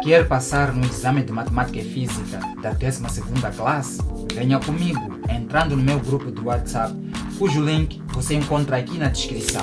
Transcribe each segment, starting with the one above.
Quer passar no exame de Matemática e Física da 12ª classe? Venha comigo, entrando no meu grupo do WhatsApp, cujo link você encontra aqui na descrição.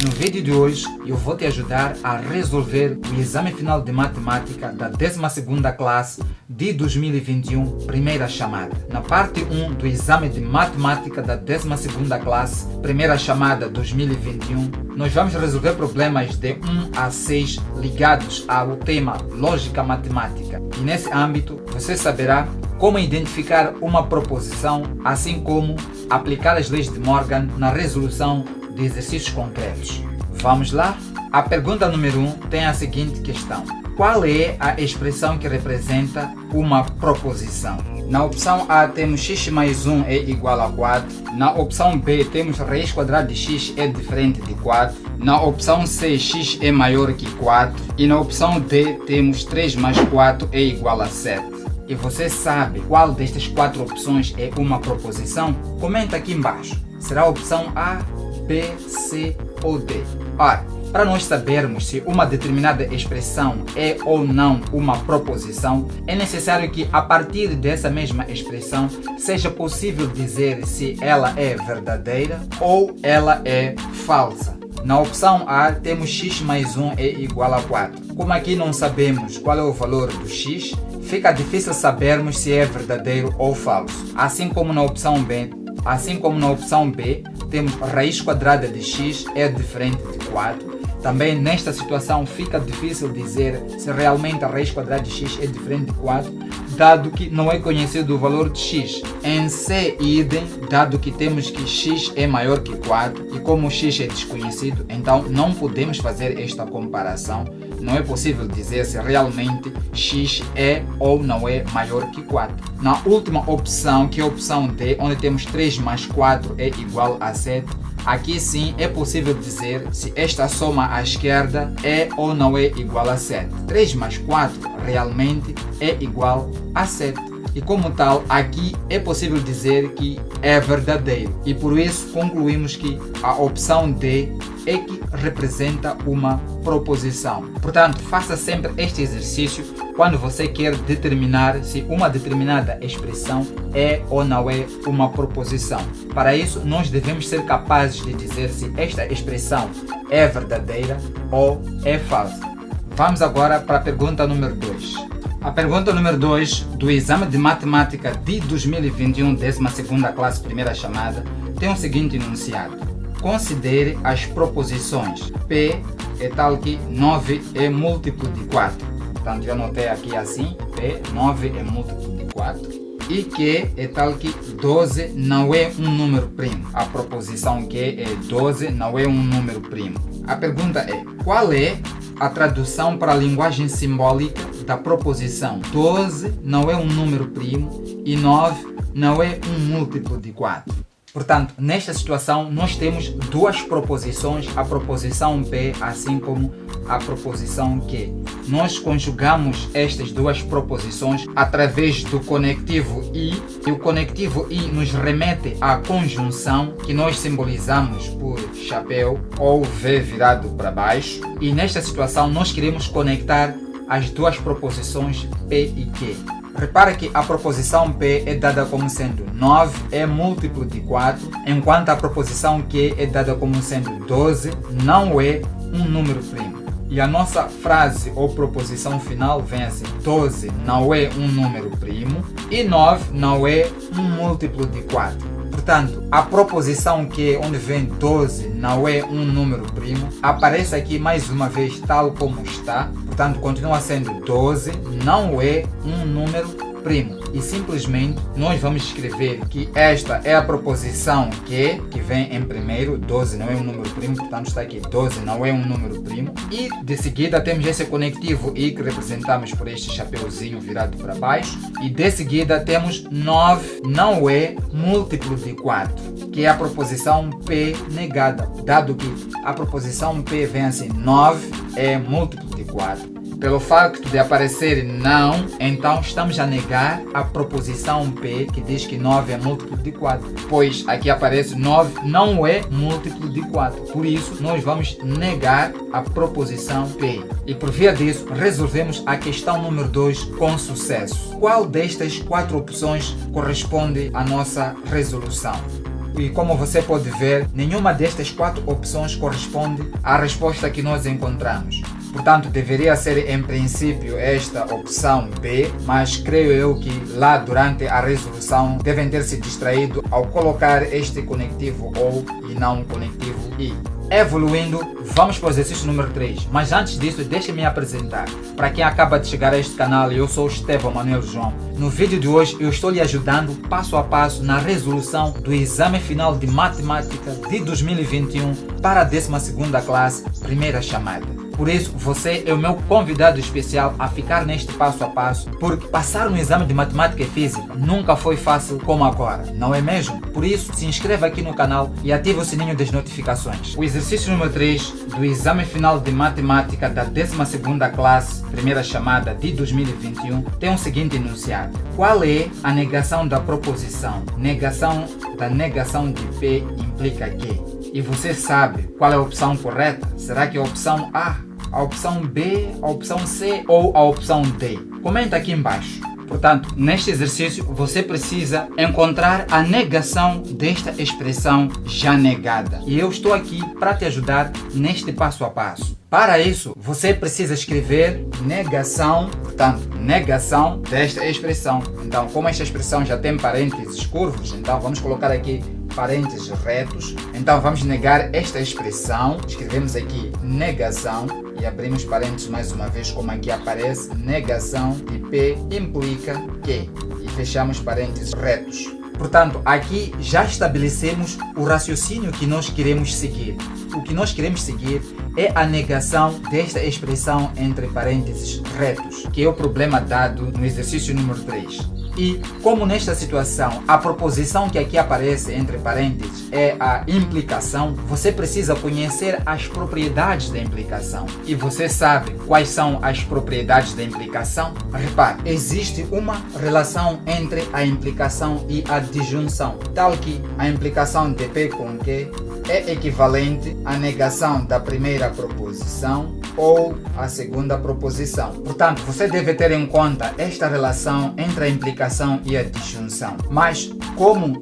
No vídeo de hoje, eu vou te ajudar a resolver o exame final de Matemática da 12ª classe de 2021, primeira chamada. Na parte 1 do exame de Matemática da 12ª classe, primeira chamada 2021, nós vamos resolver problemas de 1 a 6 ligados ao tema Lógica Matemática. E nesse âmbito, você saberá como identificar uma proposição, assim como aplicar as leis de Morgan na resolução de exercícios concretos. Vamos lá? A pergunta número 1 tem a seguinte questão: qual é a expressão que representa uma proposição? Na opção A temos x mais 1 é igual a 4. Na opção B temos raiz quadrada de x é diferente de 4. Na opção C, x é maior que 4. E na opção D temos 3 mais 4 é igual a 7. E você sabe qual destas 4 opções é uma proposição? Comenta aqui embaixo. Será a opção A, B, C ou D? Ora, para nós sabermos se uma determinada expressão é ou não uma proposição, é necessário que a partir dessa mesma expressão seja possível dizer se ela é verdadeira ou ela é falsa. Na opção A temos x mais 1 é igual a 4. Como aqui não sabemos qual é o valor do x, fica difícil sabermos se é verdadeiro ou falso. Assim como na opção B, temos raiz quadrada de x é diferente de 4. Também nesta situação fica difícil dizer se realmente a raiz quadrada de x é diferente de 4, dado que não é conhecido o valor de x. Em C, idem, dado que temos que x é maior que 4 e como x é desconhecido, então não podemos fazer esta comparação. Não é possível dizer se realmente x é ou não é maior que 4. Na última opção, que é a opção D, onde temos 3 mais 4 é igual a 7, aqui sim é possível dizer se esta soma à esquerda é ou não é igual a 7. 3 mais 4 realmente é igual a 7. E como tal, aqui é possível dizer que é verdadeiro. E por isso concluímos que a opção D é que representa uma proposição. Portanto, faça sempre este exercício quando você quer determinar se uma determinada expressão é ou não é uma proposição. Para isso, nós devemos ser capazes de dizer se esta expressão é verdadeira ou é falsa. Vamos agora para a pergunta número 2. A pergunta número 2 do exame de Matemática de 2021, 12ª classe, primeira chamada, tem o seguinte enunciado: considere as proposições P é tal que 9 é múltiplo de 4. Portanto, eu anotei aqui assim: P, 9 é múltiplo de 4. E Q é tal que 12 não é um número primo. A proposição Q é 12 não é um número primo. A pergunta é: qual é a tradução para a linguagem simbólica da proposição 12 não é um número primo e 9 não é um múltiplo de 4? Portanto, nesta situação nós temos duas proposições, a proposição P assim como a proposição Q. Nós conjugamos estas duas proposições através do conectivo I, e o conectivo I nos remete à conjunção que nós simbolizamos por chapéu ou V virado para baixo. E nesta situação nós queremos conectar as duas proposições P e Q. Repara que a proposição P é dada como sendo 9 é múltiplo de 4, enquanto a proposição Q é dada como sendo 12 não é um número primo. E a nossa frase ou proposição final vem assim: 12 não é um número primo e 9 não é um múltiplo de 4. Portanto, a proposição Q, onde vem 12 não é um número primo, aparece aqui mais uma vez tal como está. Portanto, continua sendo 12 não é um número primo. E simplesmente nós vamos escrever que esta é a proposição Q, que vem em primeiro. 12 não é um número primo, portanto está aqui: 12 não é um número primo. E de seguida temos esse conectivo I que representamos por este chapeuzinho virado para baixo. E de seguida temos 9 não é múltiplo de 4, que é a proposição P negada, dado que a proposição P vem assim: 9 é múltiplo de 4. pelo facto de aparecer não, então estamos a negar a proposição P, que diz que 9 é múltiplo de 4, pois aqui aparece 9 não é múltiplo de 4, por isso nós vamos negar a proposição P. E por via disso, resolvemos a questão número 2 com sucesso. Qual destas 4 opções corresponde à nossa resolução? E como você pode ver, nenhuma destas 4 opções corresponde à resposta que nós encontramos. Portanto, deveria ser em princípio esta opção B, mas creio eu que lá durante a resolução devem ter se distraído ao colocar este conectivo OU e não conectivo I. Evoluindo, vamos para o exercício número 3, mas antes disso deixe-me apresentar. Para quem acaba de chegar a este canal, eu sou Estevão Manuel João. No vídeo de hoje eu estou lhe ajudando passo a passo na resolução do exame final de matemática de 2021 para a 12ª classe, primeira chamada. Por isso, você é o meu convidado especial a ficar neste passo a passo, porque passar no exame de matemática e física nunca foi fácil como agora, não é mesmo? Por isso, se inscreva aqui no canal e ative o sininho das notificações. O exercício número 3 do exame final de matemática da 12ª classe, primeira chamada de 2021, tem o seguinte enunciado. Qual é a negação da proposição? Negação da negação de P implica que? E você sabe qual é a opção correta? Será que é a opção A, a opção B, a opção C ou a opção D? Comenta aqui embaixo. Portanto, neste exercício você precisa encontrar a negação desta expressão já negada. E eu estou aqui para te ajudar neste passo a passo. Para isso, você precisa escrever negação, portanto, negação desta expressão. Então, como esta expressão já tem parênteses curvos, então vamos colocar aqui parênteses retos. Então vamos negar esta expressão, escrevemos aqui negação e abrimos parênteses mais uma vez, como aqui aparece, negação de P implica que, e fechamos parênteses retos. Portanto, aqui já estabelecemos o raciocínio que nós queremos seguir. O que nós queremos seguir é a negação desta expressão entre parênteses retos, que é o problema dado no exercício número 3. E como nesta situação a proposição que aqui aparece entre parênteses é a implicação, você precisa conhecer as propriedades da implicação. E você sabe quais são as propriedades da implicação? Repare, existe uma relação entre a implicação e a disjunção, tal que a implicação de P com Q é equivalente à negação da primeira proposição ou à segunda proposição. Portanto, você deve ter em conta esta relação entre a implicação e a disjunção. Mas como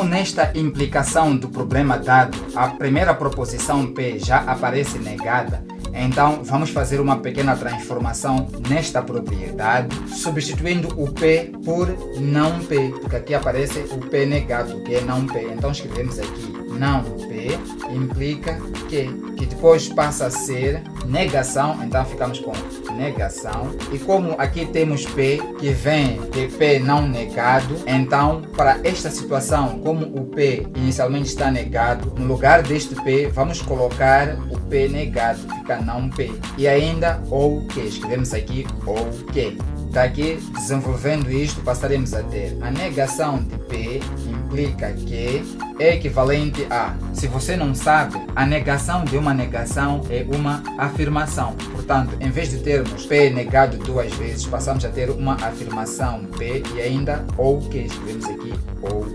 nesta implicação do problema dado, a primeira proposição P já aparece negada, então vamos fazer uma pequena transformação nesta propriedade, substituindo o P por não P, porque aqui aparece o P negado, que é não P. Então escrevemos aqui não P implica que depois passa a ser negação, então ficamos com negação. E como aqui temos P que vem de P não negado, então para esta situação, como o P inicialmente está negado, no lugar deste P vamos colocar o P negado, fica não P. E ainda ou que, escrevemos aqui ou que. Daqui, desenvolvendo isto, passaremos a ter a negação de P implica que é equivalente a, se você não sabe, a negação de uma negação é uma afirmação. Portanto, em vez de termos P negado 2 vezes, passamos a ter uma afirmação P e ainda ou que, escrevemos aqui ou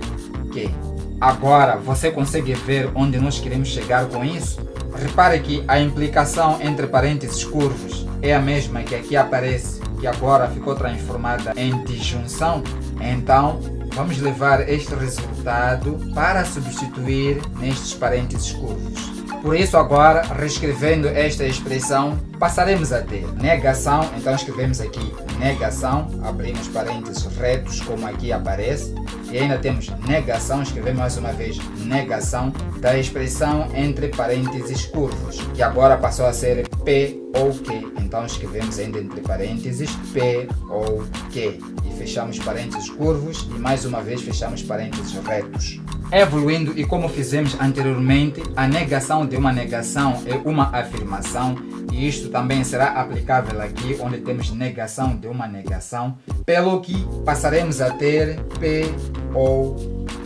que. Agora, você consegue ver onde nós queremos chegar com isso? Repare que a implicação entre parênteses curvos é a mesma que aqui aparece, que agora ficou transformada em disjunção. Então, vamos levar este resultado para substituir nestes parênteses curvos. Por isso agora, reescrevendo esta expressão, passaremos a ter negação, então escrevemos aqui negação, abrimos parênteses retos, como aqui aparece, e ainda temos negação, escrevemos mais uma vez negação, da expressão entre parênteses curvos, que agora passou a ser P ou Q, então escrevemos ainda entre parênteses P ou Q, e fechamos parênteses curvos, e mais uma vez fechamos parênteses retos. Evoluindo, e como fizemos anteriormente, a negação de uma negação é uma afirmação, e isto também será aplicável aqui, onde temos negação de uma negação, pelo que passaremos a ter P ou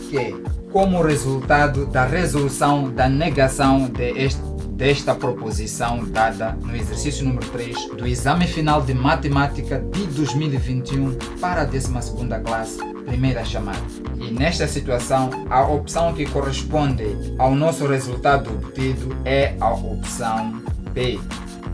Q como resultado da resolução da negação desta proposição dada no exercício número 3 do Exame Final de Matemática de 2021 para a 12ª classe, primeira chamada. E nesta situação, a opção que corresponde ao nosso resultado obtido é a opção B.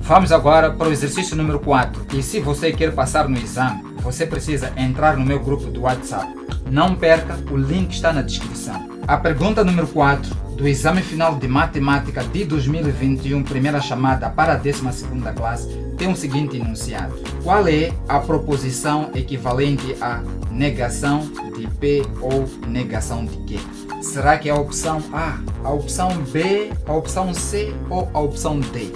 Vamos agora para o exercício número 4. E se você quer passar no exame, você precisa entrar no meu grupo do WhatsApp. Não perca, o link está na descrição. A pergunta número 4 do Exame Final de Matemática de 2021, primeira chamada para a 12ª classe, tem o seguinte enunciado. Qual é a proposição equivalente à negação de P ou negação de Q? Será que é a opção A, a opção B, a opção C ou a opção D?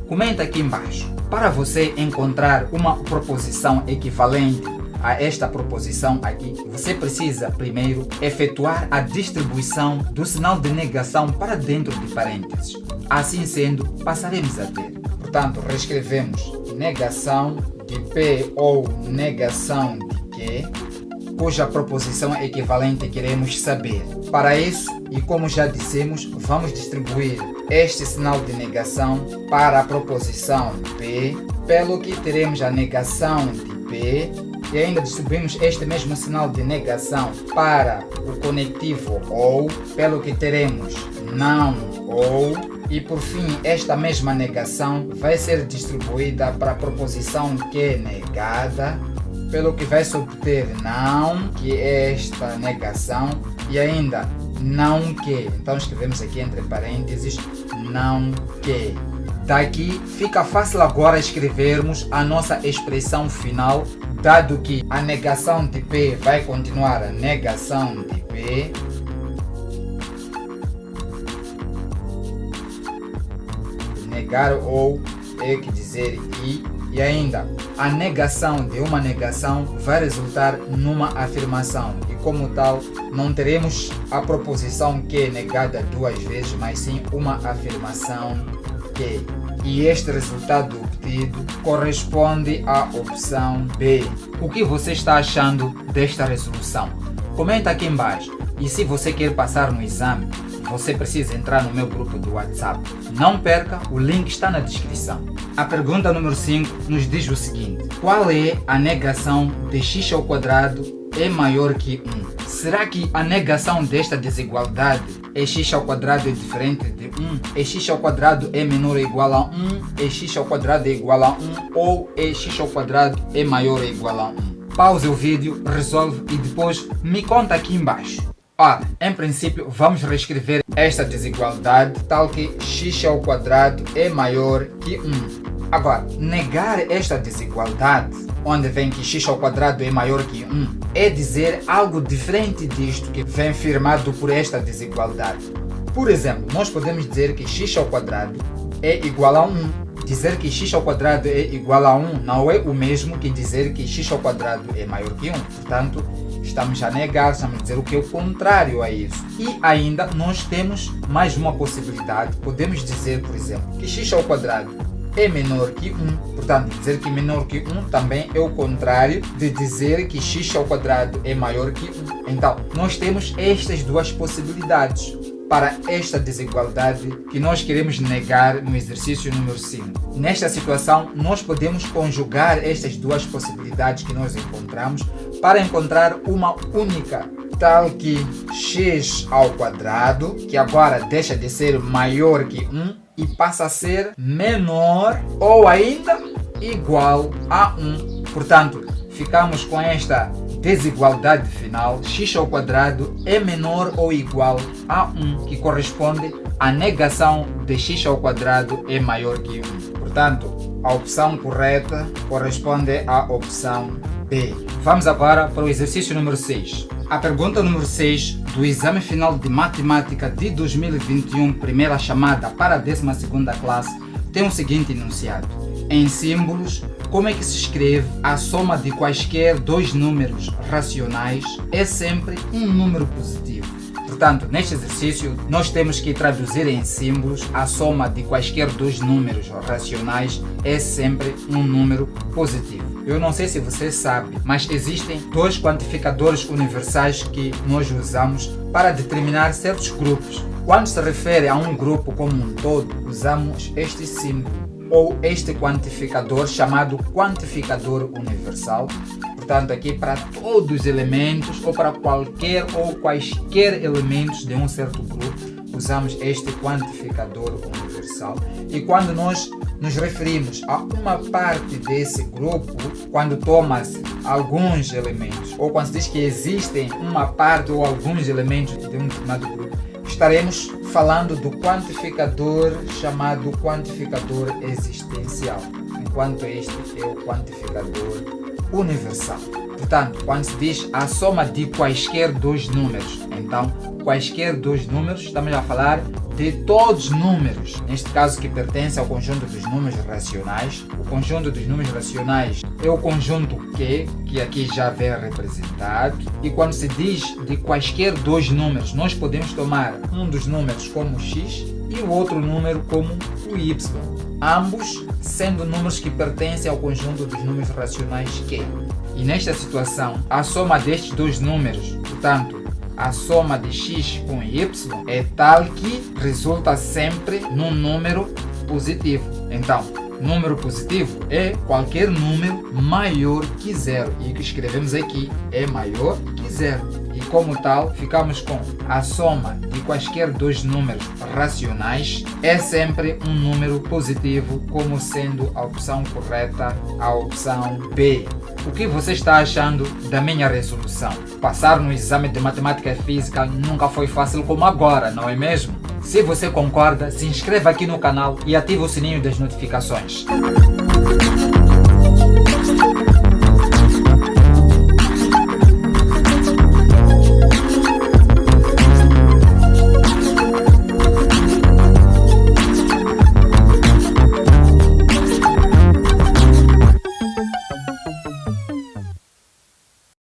Comenta aqui embaixo. Para você encontrar uma proposição equivalente a esta proposição aqui, você precisa primeiro efetuar a distribuição do sinal de negação para dentro de parênteses. Assim sendo, passaremos a ter. Portanto, reescrevemos negação de P ou negação de Q, cuja proposição equivalente queremos saber. Para isso, e como já dissemos, vamos distribuir este sinal de negação para a proposição P, pelo que teremos a negação de P, e ainda distribuímos este mesmo sinal de negação para o conectivo OU, pelo que teremos não OU, e por fim esta mesma negação vai ser distribuída para a proposição Q negada, pelo que vai se obter não, que é esta negação, e ainda não que. Então escrevemos aqui entre parênteses não que. Daqui fica fácil agora escrevermos a nossa expressão final, dado que a negação de P vai continuar a negação de P, negar ou é que dizer e ainda a negação de uma negação vai resultar numa afirmação e como tal não teremos a proposição que negada duas vezes, mas sim uma afirmação que. E este resultado obtido corresponde à opção B. O que você está achando desta resolução? Comenta aqui embaixo. E se você quer passar no exame, você precisa entrar no meu grupo do WhatsApp. Não perca, o link está na descrição. A pergunta número 5 nos diz o seguinte. Qual é a negação de x ao quadrado é maior que 1? Será que a negação desta desigualdade é x ao quadrado é diferente de 1? É x ao quadrado é menor ou igual a 1? É x ao quadrado é igual a 1? Ou é x ao quadrado é maior ou igual a 1? Pause o vídeo, resolve e depois me conta aqui embaixo. Ora, em princípio, vamos reescrever esta desigualdade tal que x ao quadrado é maior que 1. Agora, negar esta desigualdade, onde vem que x ao quadrado é maior que 1, é dizer algo diferente disto que vem firmado por esta desigualdade. Por exemplo, nós podemos dizer que x ao quadrado é igual a 1. Dizer que x ao quadrado é igual a 1 não é o mesmo que dizer que x ao quadrado é maior que 1. Portanto, estamos a negar, estamos a dizer o que é o contrário a isso. E ainda nós temos mais uma possibilidade. Podemos dizer, por exemplo, que x ao quadrado é menor que 1. Portanto, dizer que menor que 1 também é o contrário de dizer que x ao quadrado é maior que 1. Então, nós temos estas duas possibilidades para esta desigualdade que nós queremos negar no exercício número 5. Nesta situação, nós podemos conjugar estas duas possibilidades que nós encontramos para encontrar uma única, tal que x ao quadrado, que agora deixa de ser maior que 1 e passa a ser menor ou ainda igual a 1. Portanto, ficamos com esta desigualdade final, x ao quadrado é menor ou igual a 1, que corresponde à negação de x ao quadrado é maior que 1. Portanto, a opção correta corresponde à opção B. Vamos agora para o exercício número 6. A pergunta número 6 do Exame Final de Matemática de 2021, primeira chamada para a 12ª classe, tem o seguinte enunciado. Em símbolos, como é que se escreve a soma de quaisquer dois números racionais é sempre um número positivo. Portanto, neste exercício, nós temos que traduzir em símbolos a soma de quaisquer dois números racionais é sempre um número positivo. Eu não sei se você sabe, mas existem dois quantificadores universais que nós usamos para determinar certos grupos. Quando se refere a um grupo como um todo, usamos este símbolo ou este quantificador chamado quantificador universal. Portanto, aqui para todos os elementos ou para qualquer ou quaisquer elementos de um certo grupo, usamos este quantificador universal. E quando nós nos referimos a uma parte desse grupo, quando toma-se alguns elementos, ou quando se diz que existem uma parte ou alguns elementos de um determinado grupo, estaremos falando do quantificador chamado quantificador existencial, enquanto este é o quantificador universal. Portanto, quando se diz a soma de quaisquer dois números, então quaisquer dois números, estamos a falar de todos os números, neste caso que pertence ao conjunto dos números racionais. O conjunto dos números racionais é o conjunto Q, que aqui já vem representado. E quando se diz de quaisquer dois números, nós podemos tomar um dos números como x e o outro número como o y, ambos sendo números que pertencem ao conjunto dos números racionais Q. E nesta situação, a soma destes dois números, portanto, a soma de x com y, é tal que resulta sempre num número positivo. Então, número positivo é qualquer número maior que zero. E o que escrevemos aqui é maior que zero. E como tal, ficamos com a soma de quaisquer dois números racionais é sempre um número positivo, como sendo a opção correta, a opção B. O que você está achando da minha resolução? Passar no exame de matemática e física nunca foi fácil como agora, não é mesmo? Se você concorda, se inscreva aqui no canal e ative o sininho das notificações.